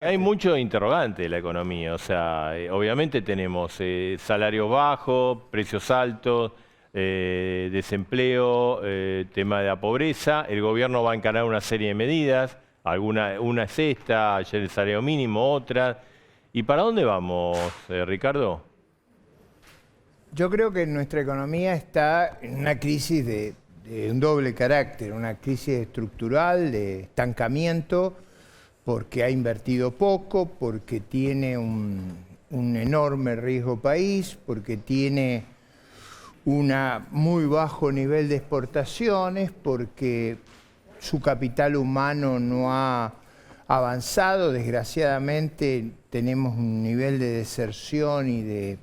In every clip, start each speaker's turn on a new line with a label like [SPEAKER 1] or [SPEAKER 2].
[SPEAKER 1] Hay mucho interrogante en la economía, o sea, obviamente tenemos salarios bajos, precios altos, desempleo, tema de la pobreza. El gobierno va a encarar una serie de medidas, una es esta, ayer el salario mínimo, otra. ¿Y para dónde vamos, Ricardo?
[SPEAKER 2] Yo creo que nuestra economía está en una crisis de un doble carácter, una crisis estructural, de estancamiento, porque ha invertido poco, porque tiene un enorme riesgo país, porque tiene un muy bajo nivel de exportaciones, porque su capital humano no ha avanzado. Desgraciadamente tenemos un nivel de deserción y de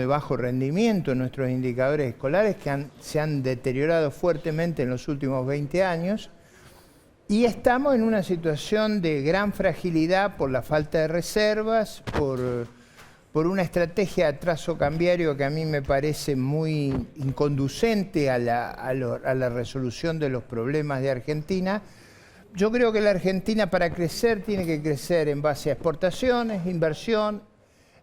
[SPEAKER 2] bajo rendimiento en nuestros indicadores escolares que se han deteriorado fuertemente en los últimos 20 años. Y estamos en una situación de gran fragilidad por la falta de reservas, por una estrategia de atraso cambiario que a mí me parece muy inconducente a la resolución de los problemas de Argentina. Yo creo que la Argentina, para crecer, tiene que crecer en base a exportaciones, inversión,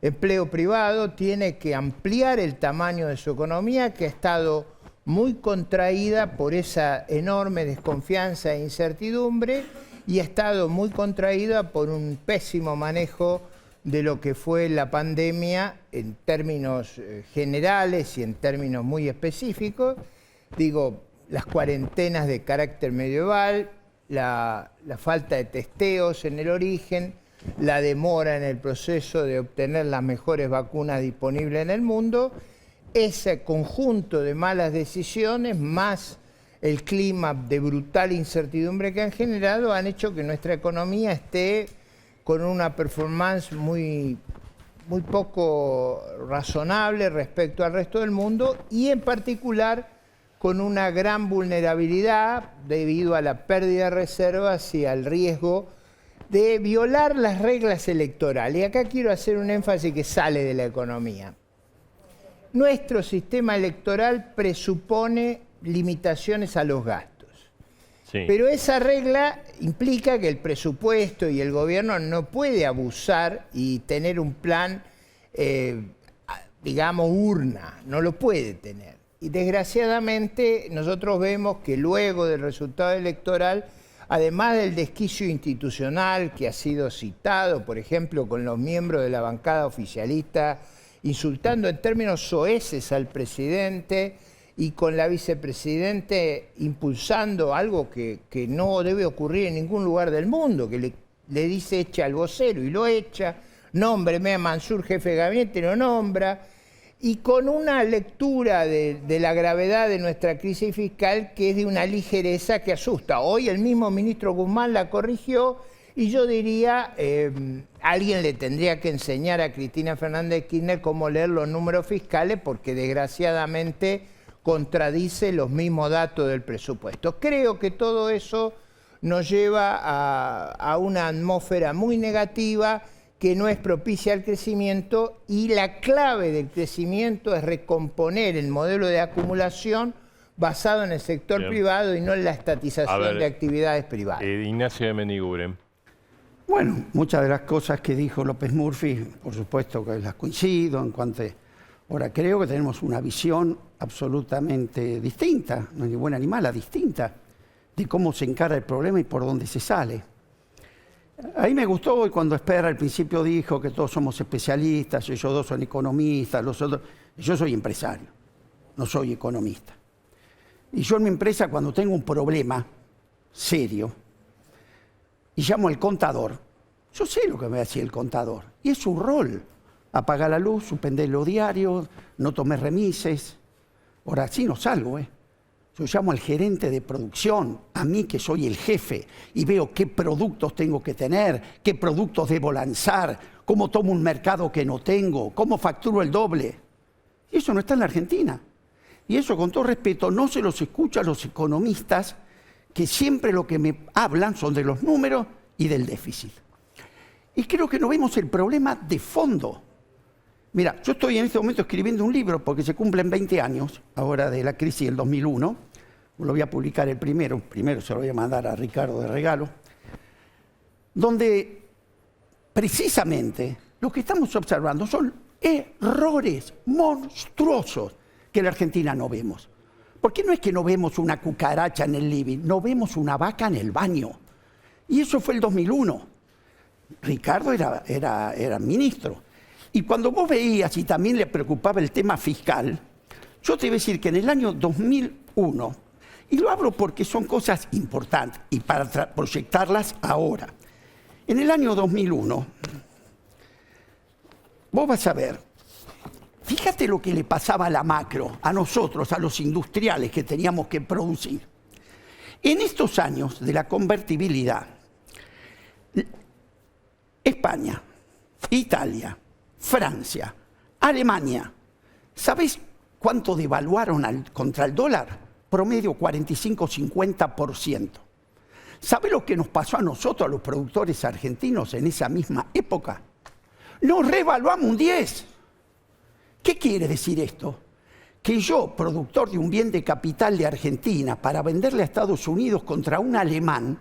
[SPEAKER 2] empleo privado, tiene que ampliar el tamaño de su economía, que ha estado muy contraída por esa enorme desconfianza e incertidumbre, y ha estado muy contraída por un pésimo manejo de lo que fue la pandemia en términos generales y en términos muy específicos. Digo, las cuarentenas de carácter medieval, la falta de testeos en el origen, la demora en el proceso de obtener las mejores vacunas disponibles en el mundo. Ese conjunto de malas decisiones, más el clima de brutal incertidumbre que han generado, han hecho que nuestra economía esté con una performance muy poco razonable respecto al resto del mundo, y en particular con una gran vulnerabilidad debido a la pérdida de reservas y al riesgo de violar las reglas electorales. Y acá quiero hacer un énfasis que sale de la economía. Nuestro sistema electoral presupone limitaciones a los gastos.
[SPEAKER 1] Sí.
[SPEAKER 2] Pero esa regla implica que el presupuesto y el gobierno no puede abusar y tener un plan, digamos, urna, no lo puede tener. Y desgraciadamente nosotros vemos que luego del resultado electoral, además del desquicio institucional que ha sido citado, por ejemplo, con los miembros de la bancada oficialista, insultando en términos soeces al presidente, y con la vicepresidente impulsando algo que no debe ocurrir en ningún lugar del mundo, que le dice echa al vocero y lo echa, nómbreme a Mansur jefe de gabinete, lo nombra, y con una lectura de la gravedad de nuestra crisis fiscal que es de una ligereza que asusta. Hoy el mismo ministro Guzmán la corrigió, y yo diría, alguien le tendría que enseñar a Cristina Fernández de Kirchner cómo leer los números fiscales, porque desgraciadamente contradice los mismos datos del presupuesto. Creo que todo eso nos lleva a una atmósfera muy negativa que no es propicia al crecimiento, y la clave del crecimiento es recomponer el modelo de acumulación basado en el sector privado y no en la estatización de actividades privadas.
[SPEAKER 1] Ignacio de Mendiguren.
[SPEAKER 3] Bueno, muchas de las cosas que dijo López Murphy, por supuesto que las coincido en cuanto ahora, creo que tenemos una visión absolutamente distinta, no es ni buena ni mala, distinta, de cómo se encara el problema y por dónde se sale. Ahí me gustó hoy cuando Esper al principio dijo que todos somos especialistas, ellos dos son economistas, los otros. Yo soy empresario, no soy economista. Y yo en mi empresa, cuando tengo un problema serio y llamo al contador, yo sé lo que me va a decir el contador, y es su rol: apagar la luz, suspender los diarios, no tomé remises. Ahora, así no salgo, Yo llamo al gerente de producción, a mí que soy el jefe, y veo qué productos tengo que tener, qué productos debo lanzar, cómo tomo un mercado que no tengo, cómo facturo el doble. Y eso no está en la Argentina. Y eso, con todo respeto, no se los escucha a los economistas, que siempre lo que me hablan son de los números y del déficit. Y creo que no vemos el problema de fondo. Mira, yo estoy en este momento escribiendo un libro porque se cumplen 20 años ahora de la crisis del 2001. Lo voy a publicar el primero se lo voy a mandar a Ricardo de regalo, donde precisamente lo que estamos observando son errores monstruosos que en la Argentina no vemos. Porque no es que no vemos una cucaracha en el living, no vemos una vaca en el baño. Y eso fue el 2001. Ricardo era ministro. Y cuando vos veías y también le preocupaba el tema fiscal, yo te iba a decir que en el año 2001, y lo hablo porque son cosas importantes y para proyectarlas ahora. En el año 2001, vos vas a ver, fíjate lo que le pasaba a la macro, a nosotros, a los industriales que teníamos que producir. En estos años de la convertibilidad, España, Italia, Francia, Alemania, ¿sabés cuánto devaluaron contra el dólar? Promedio 45-50%. ¿Sabe lo que nos pasó a nosotros, a los productores argentinos, en esa misma época? Nos revaluamos un 10%. ¿Qué quiere decir esto? Que yo, productor de un bien de capital de Argentina, para venderle a Estados Unidos contra un alemán,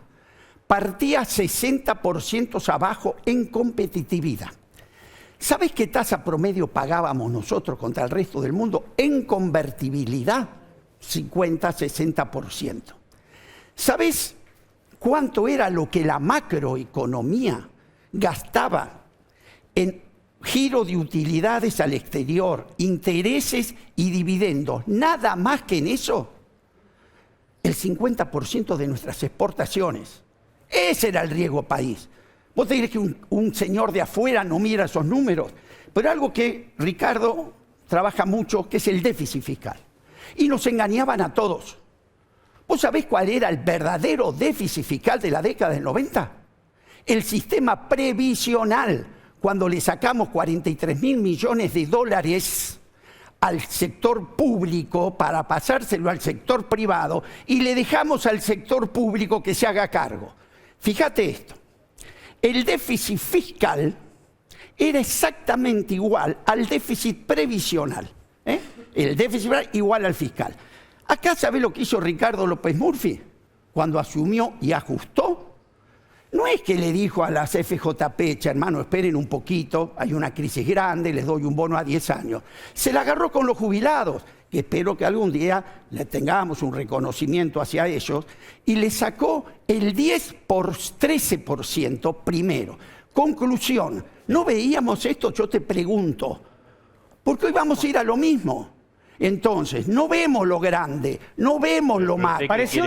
[SPEAKER 3] partía 60% abajo en competitividad. ¿Sabes qué tasa promedio pagábamos nosotros contra el resto del mundo en convertibilidad? 50-60%. ¿Sabes cuánto era lo que la macroeconomía gastaba en giro de utilidades al exterior, intereses y dividendos? Nada más que en eso, el 50% de nuestras exportaciones. Ese era el riesgo país. Vos te dirás que un señor de afuera no mira esos números, pero algo que Ricardo trabaja mucho, que es el déficit fiscal. Y nos engañaban a todos. ¿Vos sabés cuál era el verdadero déficit fiscal de la década del 90? El sistema previsional, cuando le sacamos 43.000 millones de dólares al sector público para pasárselo al sector privado y le dejamos al sector público que se haga cargo. Fíjate esto, el déficit fiscal era exactamente igual al déficit previsional. El déficit igual al fiscal. Acá, ¿sabés lo que hizo Ricardo López Murphy cuando asumió y ajustó? No es que le dijo a las FJP, hermano, esperen un poquito, hay una crisis grande, les doy un bono a 10 años. Se la agarró con los jubilados, que espero que algún día le tengamos un reconocimiento hacia ellos, y le sacó el 13% primero. Conclusión, ¿no veíamos esto? Yo te pregunto, porque hoy vamos a ir a lo mismo. Entonces, no vemos lo grande, no vemos lo macro.
[SPEAKER 4] Pareció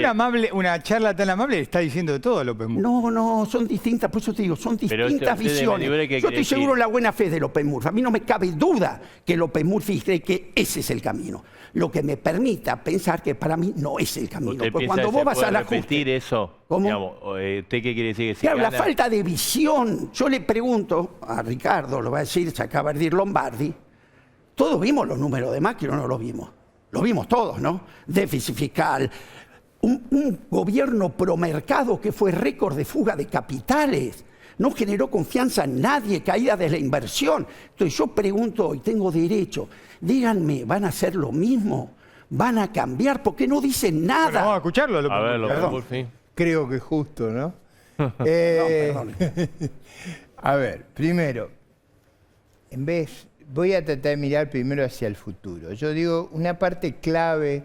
[SPEAKER 4] una charla tan amable, le está diciendo todo López Murphy.
[SPEAKER 3] No, son distintas, por eso te digo, son distintas visiones. Yo estoy seguro en la buena fe de López Murphy. A mí no me cabe duda que López Murphy cree que ese es el camino. Lo que me permita pensar que para mí no es el camino.
[SPEAKER 1] Porque cuando vos vas a la repetir eso,
[SPEAKER 3] ¿cómo?
[SPEAKER 1] Digamos, ¿usted qué quiere decir? Que si
[SPEAKER 3] claro,
[SPEAKER 1] gana...
[SPEAKER 3] la falta de visión. Yo le pregunto a Ricardo, lo va a decir, se acaba de decir Lombardi. Todos vimos los números de Macri, ¿o no los vimos? Los vimos todos, ¿no? Déficit fiscal, un gobierno promercado que fue récord de fuga de capitales, no generó confianza en nadie, caída de la inversión. Entonces yo pregunto, y tengo derecho, díganme, ¿van a hacer lo mismo? ¿Van a cambiar? Porque no dicen nada.
[SPEAKER 4] Bueno, vamos a escucharlo.
[SPEAKER 1] A ver, López Murphy.
[SPEAKER 2] Creo que es justo, ¿no?
[SPEAKER 3] No, perdón.
[SPEAKER 2] A ver, primero, voy a tratar de mirar primero hacia el futuro. Yo digo, una parte clave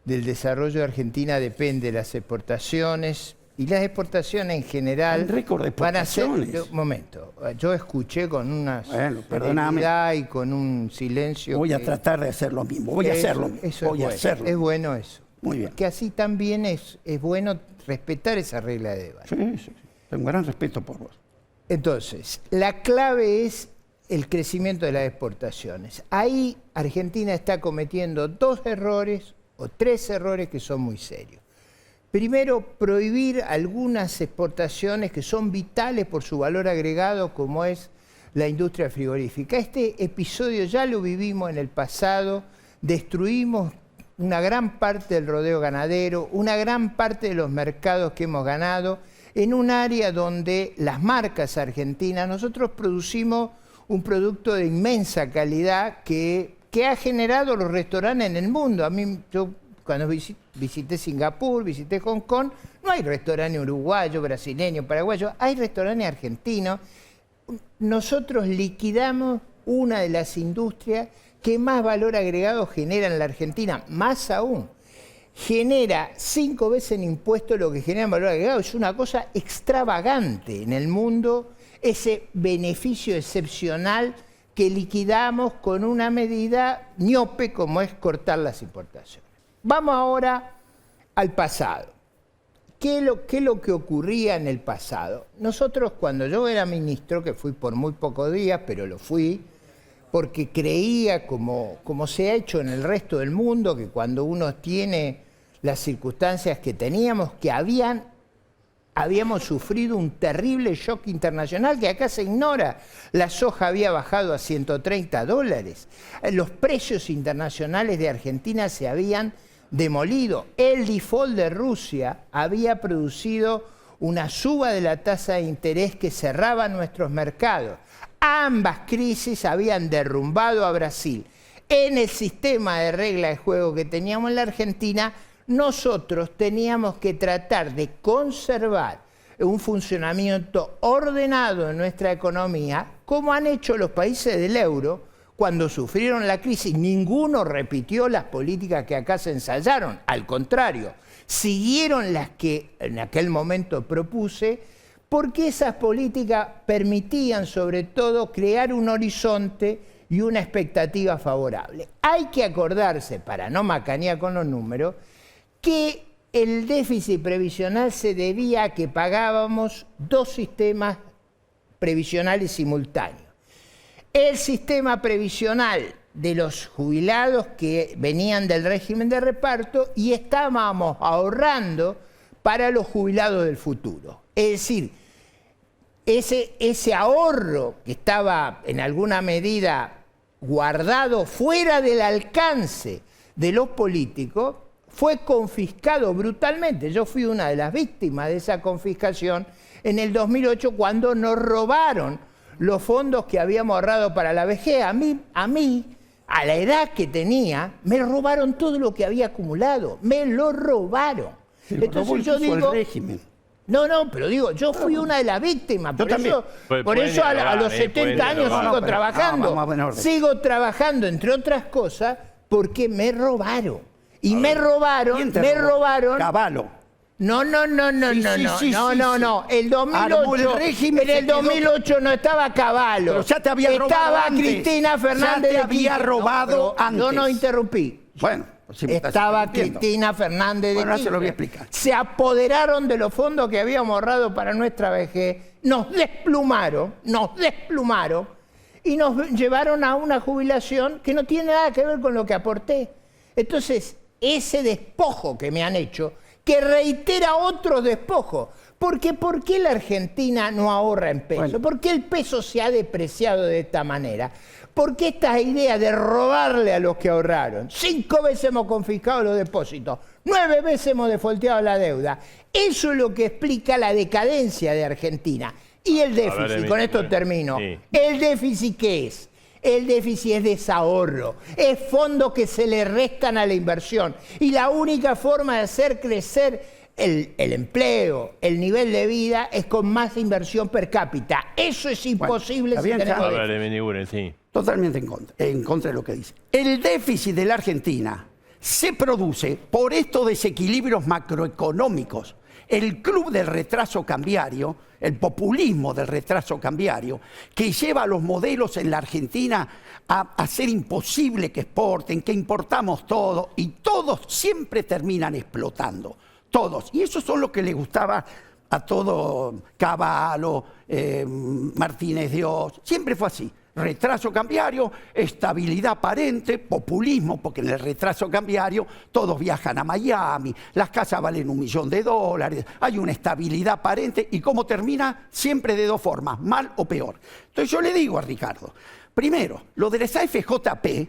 [SPEAKER 2] del desarrollo de Argentina depende de las exportaciones, y las exportaciones en general
[SPEAKER 3] récord de
[SPEAKER 2] van a ser...
[SPEAKER 3] exportaciones.
[SPEAKER 2] Un momento, yo escuché con una
[SPEAKER 3] perdóname.
[SPEAKER 2] serenidad y con un silencio...
[SPEAKER 3] Voy a tratar de hacer lo mismo, voy a hacerlo.
[SPEAKER 2] Es bueno eso.
[SPEAKER 3] Muy bien.
[SPEAKER 2] Que así también es bueno respetar esa regla de debate.
[SPEAKER 3] Sí. Tengo gran respeto por vos.
[SPEAKER 2] Entonces, la clave es el crecimiento de las exportaciones. Ahí Argentina está cometiendo 2 errores o 3 errores que son muy serios. Primero, prohibir algunas exportaciones que son vitales por su valor agregado, como es la industria frigorífica. Este episodio ya lo vivimos en el pasado, destruimos una gran parte del rodeo ganadero, una gran parte de los mercados que hemos ganado, en un área donde las marcas argentinas, nosotros producimos un producto de inmensa calidad que ha generado los restaurantes en el mundo. A mí, yo cuando visité Singapur, visité Hong Kong, no hay restaurante uruguayo, brasileño, paraguayo, hay restaurantes argentinos. nosotros liquidamos una de las industrias que más valor agregado genera en la Argentina. Más aún, genera 5 veces en impuestos lo que genera en valor agregado. Es una cosa extravagante en el mundo, ese beneficio excepcional que liquidamos con una medida miope como es cortar las importaciones. Vamos ahora al pasado. ¿Qué es lo que ocurría en el pasado? Nosotros, cuando yo era ministro, que fui por muy pocos días, pero lo fui, porque creía, como se ha hecho en el resto del mundo, que cuando uno tiene las circunstancias que teníamos, que habíamos sufrido un terrible shock internacional que acá se ignora. La soja había bajado a $130. Los precios internacionales de Argentina se habían demolido. El default de Rusia había producido una suba de la tasa de interés que cerraba nuestros mercados. Ambas crisis habían derrumbado a Brasil. En el sistema de regla de juego que teníamos en la Argentina, nosotros teníamos que tratar de conservar un funcionamiento ordenado de nuestra economía, como han hecho los países del euro cuando sufrieron la crisis. Ninguno repitió las políticas que acá se ensayaron, al contrario, siguieron las que en aquel momento propuse, porque esas políticas permitían sobre todo crear un horizonte y una expectativa favorable. Hay que acordarse, para no macanear con los números, que el déficit previsional se debía a que pagábamos 2 sistemas previsionales simultáneos. El sistema previsional de los jubilados que venían del régimen de reparto y estábamos ahorrando para los jubilados del futuro. Es decir, ese ahorro que estaba en alguna medida guardado fuera del alcance de los políticos fue confiscado brutalmente. Yo fui una de las víctimas de esa confiscación en el 2008 cuando nos robaron los fondos que habíamos ahorrado para la vejez. A mí, a la edad que tenía, me robaron todo lo que había acumulado. Me lo robaron.
[SPEAKER 3] Entonces yo digo, el régimen.
[SPEAKER 2] No, pero digo, yo fui una de las víctimas. Por eso a los 70 años sigo trabajando. Sigo trabajando, entre otras cosas, porque me robaron. Y me robaron.
[SPEAKER 3] Cavallo.
[SPEAKER 2] No. El 2008, en el 2008 no estaba Cavallo.
[SPEAKER 3] Pero ya te había robado
[SPEAKER 2] estaba
[SPEAKER 3] antes.
[SPEAKER 2] Cristina Fernández.
[SPEAKER 3] Ya te había robado antes.
[SPEAKER 2] Yo no interrumpí.
[SPEAKER 3] Bueno,
[SPEAKER 2] si estaba Cristina Fernández de
[SPEAKER 3] Kirchner.
[SPEAKER 2] Kirchner.
[SPEAKER 3] Se lo voy a explicar.
[SPEAKER 2] Se apoderaron de los fondos que habíamos ahorrado para nuestra vejez, nos desplumaron y nos llevaron a una jubilación que no tiene nada que ver con lo que aporté. Entonces, ese despojo que me han hecho, que reitera otro despojo. Porque ¿por qué la Argentina no ahorra en peso?
[SPEAKER 3] Bueno.
[SPEAKER 2] ¿Por qué el peso se ha depreciado de esta manera? ¿Por qué esta idea de robarle a los que ahorraron? 5 veces hemos confiscado los depósitos, 9 veces hemos defolteado la deuda. Eso es lo que explica la decadencia de Argentina. Y el déficit, con esto termino. Sí. ¿El déficit qué es? El déficit es desahorro, es fondos que se le restan a la inversión. Y la única forma de hacer crecer el empleo, el nivel de vida, es con más inversión per cápita. Eso es imposible si tenemos déficit.
[SPEAKER 3] Totalmente en contra de lo que dice. El déficit de la Argentina se produce por estos desequilibrios macroeconómicos. El club del retraso cambiario, el populismo del retraso cambiario, que lleva a los modelos en la Argentina a hacer imposible que exporten, que importamos todo, y todos siempre terminan explotando. Todos. Y eso son lo que le gustaba a todo Cavallo, Martínez Dios. Siempre fue así. Retraso cambiario, estabilidad aparente, populismo, porque en el retraso cambiario todos viajan a Miami, las casas valen $1 millón, hay una estabilidad aparente. ¿Y cómo termina? Siempre de 2 formas, mal o peor. Entonces yo le digo a Ricardo, primero, lo de las AFJP,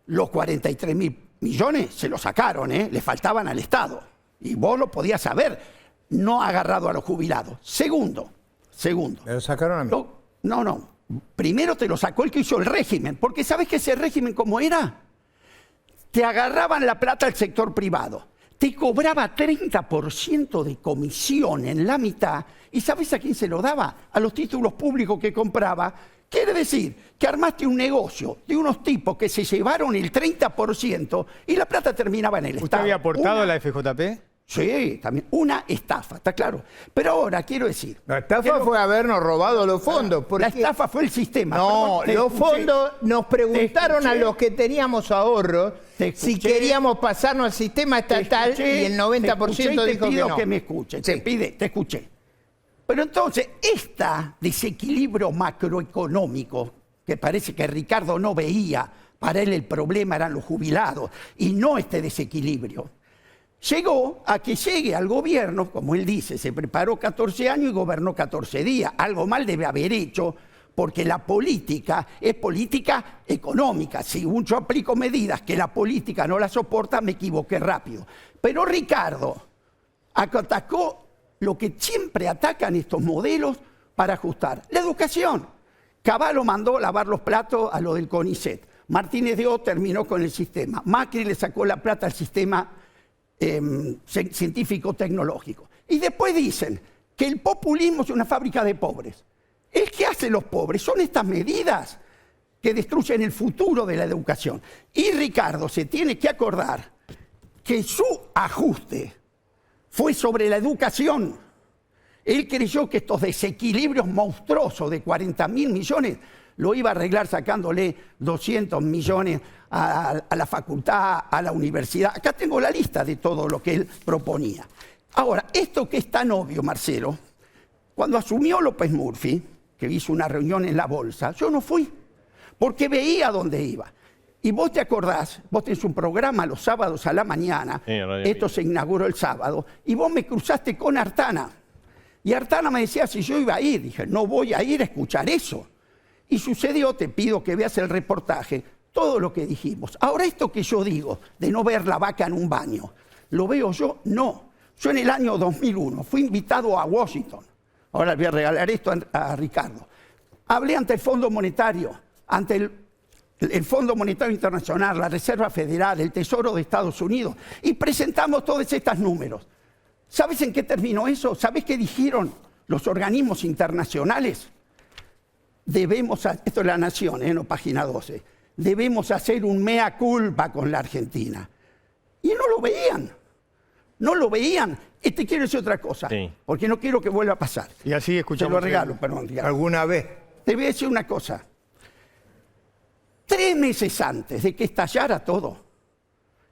[SPEAKER 3] los 43.000 millones se los sacaron, le faltaban al Estado. Y vos lo podías saber, no agarrado a los jubilados. Segundo.
[SPEAKER 2] ¿Me lo sacaron a mí?
[SPEAKER 3] No. Primero te lo sacó el que hizo el régimen, porque ¿sabes que ese régimen cómo era? Te agarraban la plata al sector privado, te cobraba 30% de comisión en la mitad, y ¿sabes a quién se lo daba? A los títulos públicos que compraba. Quiere decir que armaste un negocio de unos tipos que se llevaron el 30% y la plata terminaba en el Estado.
[SPEAKER 4] ¿Usted había aportado a la FJP?
[SPEAKER 3] Sí, también. Una estafa, está claro. Pero ahora quiero decir...
[SPEAKER 2] La estafa fue habernos robado los fondos.
[SPEAKER 3] La estafa fue el sistema.
[SPEAKER 2] No, los fondos nos preguntaron a
[SPEAKER 3] escuché.
[SPEAKER 2] los que teníamos ahorros si queríamos pasarnos al sistema estatal y el 90% dijo que no.
[SPEAKER 3] Que me escuche,
[SPEAKER 2] Sí.
[SPEAKER 3] te escuché. Pero entonces, este desequilibrio macroeconómico, que parece que Ricardo no veía, para él el problema eran los jubilados, y no este desequilibrio, llegó a que llegue al gobierno, como él dice, se preparó 14 años y gobernó 14 días. Algo mal debe haber hecho, porque la política es política económica. Si yo aplico medidas que la política no la soporta, me equivoqué rápido. Pero Ricardo atacó lo que siempre atacan estos modelos para ajustar. La educación. Cavallo mandó lavar los platos a lo del CONICET. Martínez de O terminó con el sistema. Macri le sacó la plata al sistema científico-tecnológico. Y después dicen que el populismo es una fábrica de pobres. ¿El que hace los pobres? Son estas medidas que destruyen el futuro de la educación. Y Ricardo se tiene que acordar que su ajuste fue sobre la educación. Él creyó que estos desequilibrios monstruosos de 40.000 millones lo iba a arreglar sacándole 200 millones a la facultad, a la universidad. Acá tengo la lista de todo lo que él proponía. Ahora, esto que es tan obvio, Marcelo, cuando asumió López Murphy, que hizo una reunión en la bolsa, yo no fui, porque veía dónde iba. Y vos te acordás, vos tenés un programa los sábados a la mañana, esto se inauguró el sábado, y vos me cruzaste con Artana. Y Artana me decía si yo iba a ir. Dije, no voy a ir a escuchar eso. Y sucedió, te pido que veas el reportaje, todo lo que dijimos. Ahora esto que yo digo, de no ver la vaca en un baño, ¿lo veo yo? No. Yo en el año 2001 fui invitado a Washington. Ahora le voy a regalar esto a Ricardo. Hablé ante el Fondo Monetario, ante el Fondo Monetario Internacional, la Reserva Federal, el Tesoro de Estados Unidos, y presentamos todos estos números. ¿Sabes en qué terminó eso? ¿Sabes qué dijeron los organismos internacionales? Esto es La Nación, en página 12, debemos hacer un mea culpa con la Argentina. Y no lo veían. No lo veían. Te quiero decir otra cosa, sí, porque no quiero que vuelva a pasar.
[SPEAKER 4] Y así escuchamos.
[SPEAKER 3] Te lo regalo, perdón.
[SPEAKER 2] ¿Alguna vez?
[SPEAKER 3] Te voy a decir una cosa. 3 meses antes de que estallara todo,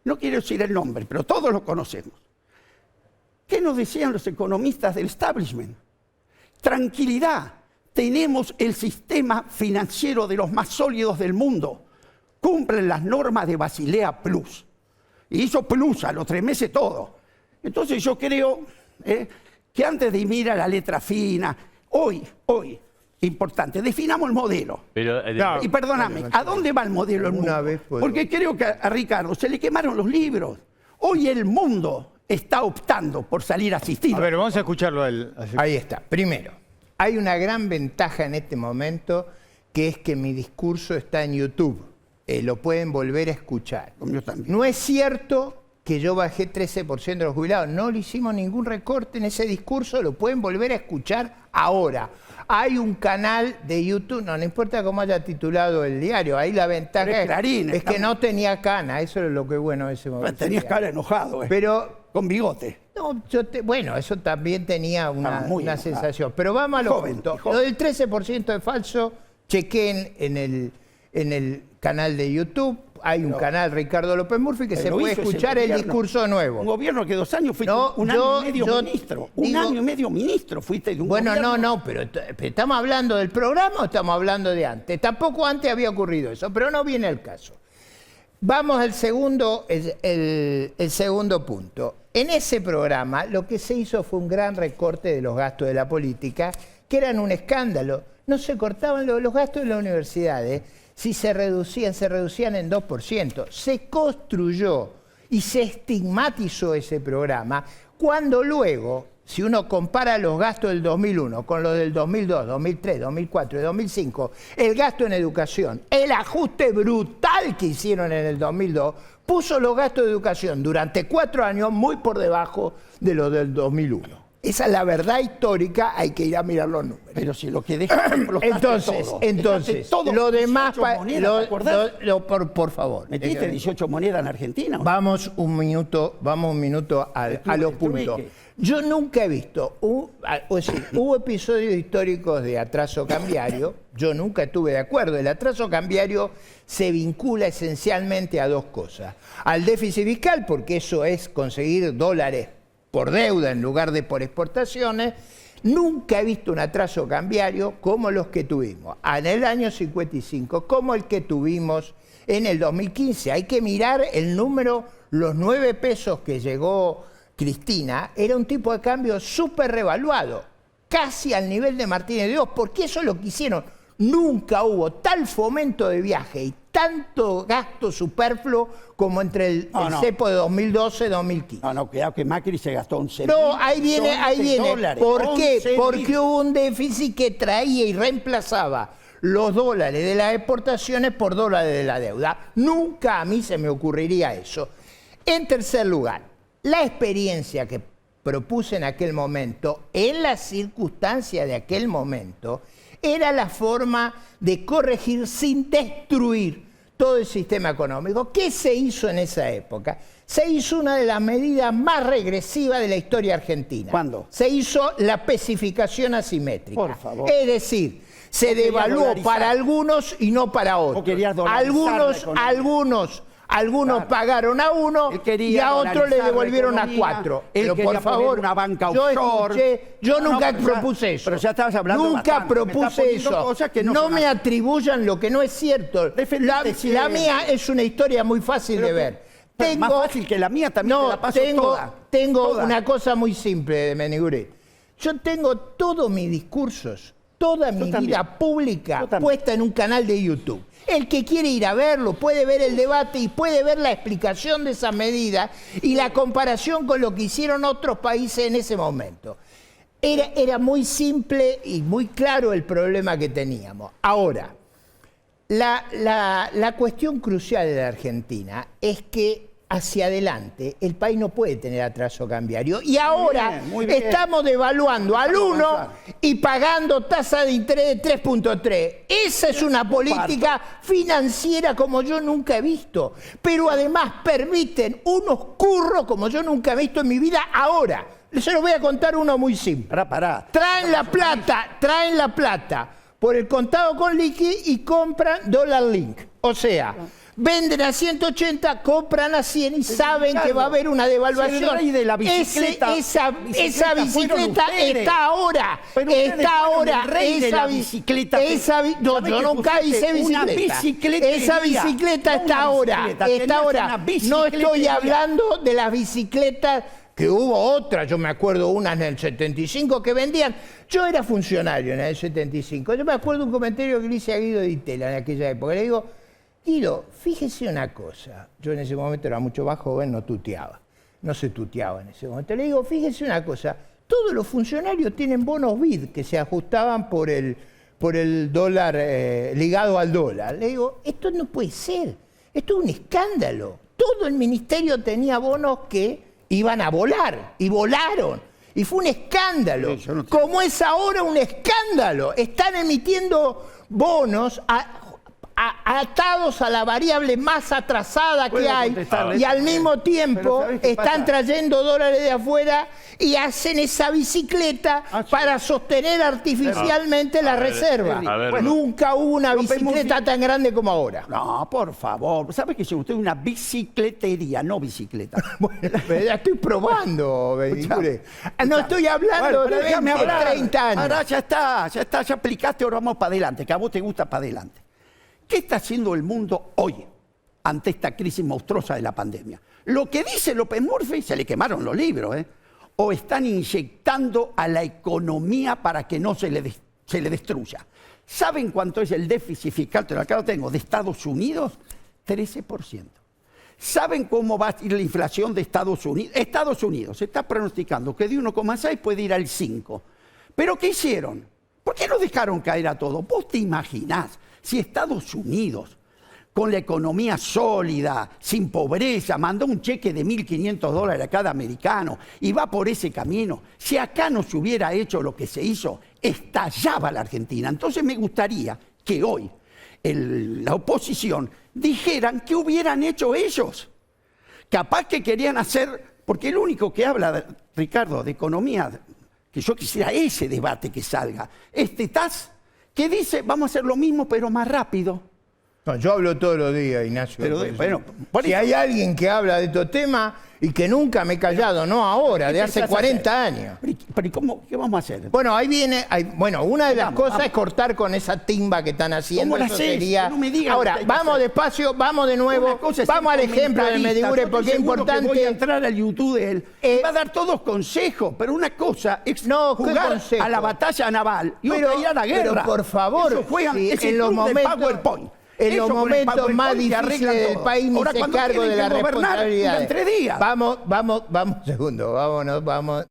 [SPEAKER 3] no quiero decir el nombre, pero todos lo conocemos, ¿qué nos decían los economistas del establishment? Tranquilidad, tenemos el sistema financiero de los más sólidos del mundo. Cumplen las normas de Basilea Plus. Y hizo Plus a los 3 meses todo. Entonces yo creo que antes de ir a la letra fina, hoy, importante, definamos el modelo.
[SPEAKER 1] Pero,
[SPEAKER 3] y perdóname, ¿a dónde va el modelo del mundo? Porque creo que a Ricardo se le quemaron los libros. Hoy el mundo está optando por salir asistido.
[SPEAKER 4] A ver, vamos a escucharlo a él.
[SPEAKER 2] Ahí está. Primero, hay una gran ventaja en este momento, que es que mi discurso está en YouTube. Lo pueden volver a escuchar.
[SPEAKER 3] Yo también.
[SPEAKER 2] No es cierto que yo bajé 13% de los jubilados. No le hicimos ningún recorte en ese discurso. Lo pueden volver a escuchar ahora. Hay un canal de YouTube, no importa cómo haya titulado el diario, ahí la ventaja es que no tenía cana, eso es lo que es bueno ese momento.
[SPEAKER 3] Tenías cara enojado,
[SPEAKER 2] pero
[SPEAKER 3] con bigote.
[SPEAKER 2] No, bueno, eso también tenía una sensación. Pero vamos a lo punto. Lo del 13% es falso, chequen en el canal de YouTube. Hay un canal, Ricardo López Murphy, que se puede escuchar el discurso nuevo.
[SPEAKER 3] Un gobierno que 2 años fuiste un año y medio ministro. Un año y medio ministro fuiste de un gobierno.
[SPEAKER 2] No, pero ¿estamos hablando del programa o estamos hablando de antes? Tampoco antes había ocurrido eso, pero no viene el caso. Vamos al segundo, el segundo punto. En ese programa lo que se hizo fue un gran recorte de los gastos de la política, que eran un escándalo. No se cortaban los gastos de las universidades. Si se reducían en 2%. Se construyó y se estigmatizó ese programa, cuando luego, si uno compara los gastos del 2001 con los del 2002, 2003, 2004 y 2005, el gasto en educación, el ajuste brutal mal que hicieron en el 2002, puso los gastos de educación durante 4 años muy por debajo de los del 2001. Esa es la verdad histórica, hay que ir a mirar los números.
[SPEAKER 3] Pero si lo que dejaste
[SPEAKER 2] Entonces,
[SPEAKER 3] todo,
[SPEAKER 2] lo demás,
[SPEAKER 3] 18 monedas, ¿te acordás?
[SPEAKER 2] por favor.
[SPEAKER 3] Metiste 18 monedas en Argentina.
[SPEAKER 2] Vamos un minuto a los puntos. Yo nunca he visto, hubo episodios históricos de atraso cambiario, yo nunca estuve de acuerdo. El atraso cambiario se vincula esencialmente a dos cosas. Al déficit fiscal, porque eso es conseguir dólares por deuda en lugar de por exportaciones. Nunca he visto un atraso cambiario como los que tuvimos en el año 55, como el que tuvimos en el 2015. Hay que mirar el número, los 9 pesos que llegó Cristina, era un tipo de cambio súper revaluado, casi al nivel de Martínez de Oz, porque eso es lo que hicieron. Nunca hubo tal fomento de viaje y tanto gasto superfluo como entre el cepo de 2012-2015.
[SPEAKER 3] No, cuidado que Macri se gastó 11
[SPEAKER 2] No, ahí viene.
[SPEAKER 3] Dólares,
[SPEAKER 2] ¿Por qué?
[SPEAKER 3] 11.000.
[SPEAKER 2] Porque hubo un déficit que traía y reemplazaba los dólares de las exportaciones por dólares de la deuda. Nunca a mí se me ocurriría eso. En tercer lugar, la experiencia que propuse en aquel momento, en las circunstancias de aquel momento, era la forma de corregir sin destruir todo el sistema económico. ¿Qué se hizo en esa época? Se hizo una de las medidas más regresivas de la historia argentina.
[SPEAKER 3] ¿Cuándo?
[SPEAKER 2] Se hizo la especificación asimétrica.
[SPEAKER 3] Por favor.
[SPEAKER 2] Es decir, se devaluó para algunos y no para otros. Algunos pagaron a uno y a otros le devolvieron a 4. Pero por favor,
[SPEAKER 3] una banca offshore.
[SPEAKER 2] yo nunca propuse eso.
[SPEAKER 3] Pero ya estabas hablando
[SPEAKER 2] Nunca
[SPEAKER 3] bastante.
[SPEAKER 2] propuse eso. No me atribuyan lo que no es cierto. La mía es una historia muy fácil de ver.
[SPEAKER 3] Más fácil que la mía, también te la paso toda.
[SPEAKER 2] Tengo una cosa muy simple de Meniguret. Yo tengo todos mis discursos, toda mi vida pública puesta en un canal de YouTube. El que quiere ir a verlo puede ver el debate y puede ver la explicación de esa medida y la comparación con lo que hicieron otros países en ese momento. Era muy simple y muy claro el problema que teníamos. Ahora, la cuestión crucial de la Argentina es que hacia adelante el país no puede tener atraso cambiario y ahora estamos devaluando al 1 y pagando tasa de interés de 3.3. Esa es una política financiera como yo nunca he visto, pero además permiten unos curros como yo nunca he visto en mi vida ahora. Se los voy a contar uno muy simple. Traen la plata por el contado con liqui y compran dólar link. O sea, venden a 180, compran a 100 y saben que va a haber una devaluación.
[SPEAKER 3] De la bicicleta,
[SPEAKER 2] esa bicicleta está ahora. Está ahora. Yo nunca hice bicicleta. Esa bicicleta está ahora. Está ahora. No estoy hablando de las bicicletas que hubo otras. Yo me acuerdo unas en el 75 que vendían. Yo era funcionario en el 75. Yo me acuerdo un comentario que le hice a Guido Di Tella en aquella época. Le digo: Guido, fíjese una cosa. Yo en ese momento era mucho más joven, no tuteaba. No se tuteaba en ese momento. Le digo, fíjese una cosa. Todos los funcionarios tienen bonos BID que se ajustaban por el dólar, ligado al dólar. Le digo, esto no puede ser. Esto es un escándalo. Todo el ministerio tenía bonos que iban a volar. Y volaron. Y fue un escándalo. Sí, como es ahora un escándalo. Están emitiendo bonos atados a la variable más atrasada que hay y al mismo tiempo están trayendo dólares de afuera y hacen esa bicicleta para sostener artificialmente la reserva. Nunca hubo una bicicleta tan grande como ahora.
[SPEAKER 3] No, por favor. ¿Sabe que usted es una bicicletería, no bicicleta?
[SPEAKER 2] Bueno, ya estoy probando, no estoy hablando de 20, 30 años.
[SPEAKER 3] Ahora ya está, ya aplicaste, ahora vamos para adelante, que a vos te gusta para adelante. ¿Qué está haciendo el mundo hoy ante esta crisis monstruosa de la pandemia? Lo que dice López Murphy, se le quemaron los libros, o están inyectando a la economía para que no se le destruya. ¿Saben cuánto es el déficit fiscal? Acá lo tengo, de Estados Unidos, 13%. ¿Saben cómo va a ir la inflación de Estados Unidos? Estados Unidos se está pronosticando que de 1,6 puede ir al 5. ¿Pero qué hicieron? ¿Por qué no dejaron caer a todo? ¿Vos te imaginás si Estados Unidos, con la economía sólida, sin pobreza, mandó un cheque de $1.500 a cada americano y va por ese camino. Si acá no se hubiera hecho lo que se hizo, estallaba la Argentina. Entonces me gustaría que hoy la oposición dijeran qué hubieran hecho ellos. Capaz que querían hacer, porque el único que habla, Ricardo, de economía, que yo quisiera ese debate que salga, TAS, que dice vamos a hacer lo mismo pero más rápido.
[SPEAKER 2] No, yo hablo todos los días, Ignacio.
[SPEAKER 3] Pero,
[SPEAKER 2] por eso.
[SPEAKER 3] bueno,
[SPEAKER 2] Si hay alguien que habla de estos temas y que nunca me he callado, no ahora, de hace 40 años.
[SPEAKER 3] Pero ¿qué vamos a hacer?
[SPEAKER 2] Bueno, ahí viene, una de las cosas es cortar con esa timba que están haciendo.
[SPEAKER 3] ¿Cómo la
[SPEAKER 2] Eso
[SPEAKER 3] haces?
[SPEAKER 2] sería...
[SPEAKER 3] No me digas lo
[SPEAKER 2] Ahora,
[SPEAKER 3] que hay que
[SPEAKER 2] vamos
[SPEAKER 3] hacer.
[SPEAKER 2] despacio, vamos de nuevo,
[SPEAKER 3] Una cosa es
[SPEAKER 2] vamos
[SPEAKER 3] ser
[SPEAKER 2] al ejemplo de
[SPEAKER 3] comentarista.
[SPEAKER 2] Medigure
[SPEAKER 3] Yo
[SPEAKER 2] porque es
[SPEAKER 3] estoy seguro que
[SPEAKER 2] importante.
[SPEAKER 3] voy a entrar al YouTube de él. Va a dar todos consejos, pero una cosa es
[SPEAKER 2] No, ¿qué
[SPEAKER 3] jugar
[SPEAKER 2] consejo?
[SPEAKER 3] a la batalla naval y
[SPEAKER 2] Pero-
[SPEAKER 3] otra ir a la guerra.
[SPEAKER 2] pero por favor,
[SPEAKER 3] Eso juegan,
[SPEAKER 2] sí,
[SPEAKER 3] ese
[SPEAKER 2] en los
[SPEAKER 3] club del
[SPEAKER 2] momentos-
[SPEAKER 3] PowerPoint.
[SPEAKER 2] En los
[SPEAKER 3] Eso con el
[SPEAKER 2] momentos más
[SPEAKER 3] PowerPoint te
[SPEAKER 2] difíciles
[SPEAKER 3] arreglan
[SPEAKER 2] del
[SPEAKER 3] todo.
[SPEAKER 2] país me
[SPEAKER 3] Ahora,
[SPEAKER 2] hice
[SPEAKER 3] cuando
[SPEAKER 2] cargo
[SPEAKER 3] tienen
[SPEAKER 2] de
[SPEAKER 3] que
[SPEAKER 2] la
[SPEAKER 3] gobernar,
[SPEAKER 2] responsabilidad.
[SPEAKER 3] duran 3 días.
[SPEAKER 2] Vamos, un segundo, vamos.